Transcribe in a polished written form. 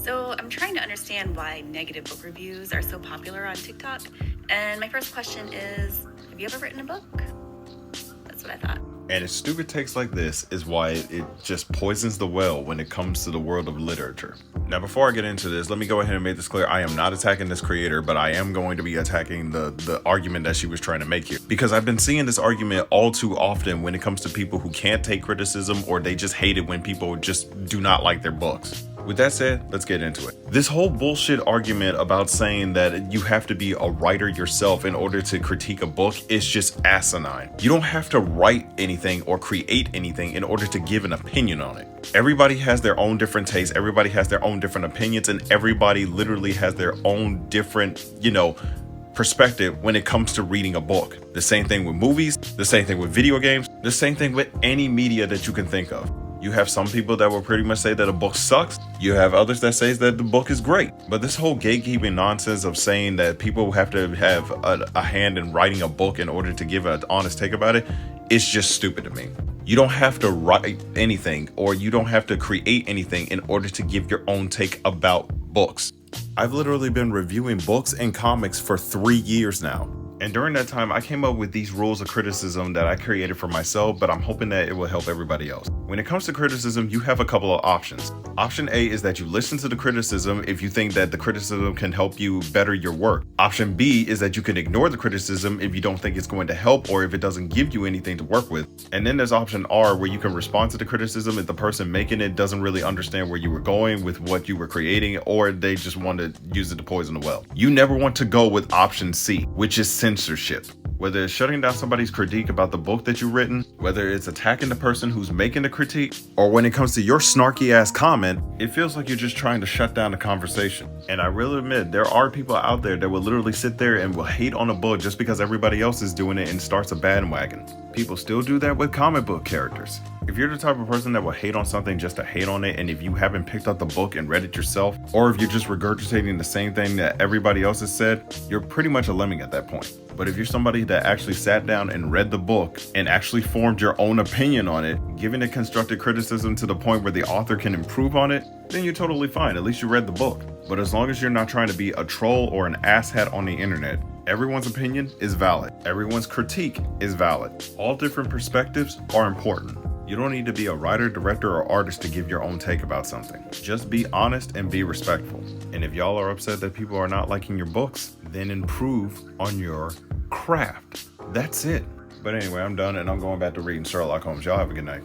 So, I'm trying to understand why negative book reviews are so popular on TikTok. And my first question is, have you ever written a book? That's what I thought. And stupid takes like this is why it just poisons the well when it comes to the world of literature. Now, before I get into this, let me go ahead and make this clear. I am not attacking this creator, but I am going to be attacking the argument that she was trying to make here. Because I've been seeing this argument all too often when it comes to people who can't take criticism, or they just hate it when people just do not like their books. With that said, let's get into it. This whole bullshit argument about saying that you have to be a writer yourself in order to critique a book is just asinine. You don't have to write anything or create anything in order to give an opinion on it. Everybody has their own different tastes, everybody has their own different opinions, and everybody literally has their own different, perspective when it comes to reading a book. The same thing with movies, the same thing with video games, the same thing with any media that you can think of. You have some people that will pretty much say that a book sucks. You have others that say that the book is great. But this whole gatekeeping nonsense of saying that people have to have a hand in writing a book in order to give an honest take about it is just stupid to me. You don't have to write anything, or you don't have to create anything in order to give your own take about books. I've literally been reviewing books and comics for 3 years now. And during that time, I came up with these rules of criticism that I created for myself, but I'm hoping that it will help everybody else. When it comes to criticism, you have a couple of options. Option A is that you listen to the criticism if you think that the criticism can help you better your work. Option B is that you can ignore the criticism if you don't think it's going to help, or if it doesn't give you anything to work with. And then there's option R, where you can respond to the criticism if the person making it doesn't really understand where you were going with what you were creating, or they just want to use it to poison the well. You never want to go with option C, which is censorship. Whether it's shutting down somebody's critique about the book that you've written, whether it's attacking the person who's making the critique, or when it comes to your snarky ass comment, it feels like you're just trying to shut down the conversation. And I really admit, there are people out there that will literally sit there and will hate on a book just because everybody else is doing it and starts a bandwagon. People still do that with comic book characters. If you're the type of person that will hate on something just to hate on it, and if you haven't picked up the book and read it yourself, or if you're just regurgitating the same thing that everybody else has said, you're pretty much a lemming at that point. But if you're somebody that actually sat down and read the book and actually formed your own opinion on it, giving it constructive criticism to the point where the author can improve on it, then you're totally fine. At least you read the book. But as long as you're not trying to be a troll or an asshat on the internet, everyone's opinion is valid. Everyone's critique is valid. All different perspectives are important. You don't need to be a writer, director, or artist to give your own take about something. Just be honest and be respectful. And if y'all are upset that people are not liking your books, then improve on your craft. That's it. But anyway, I'm done, and I'm going back to reading Sherlock Holmes. Y'all have a good night.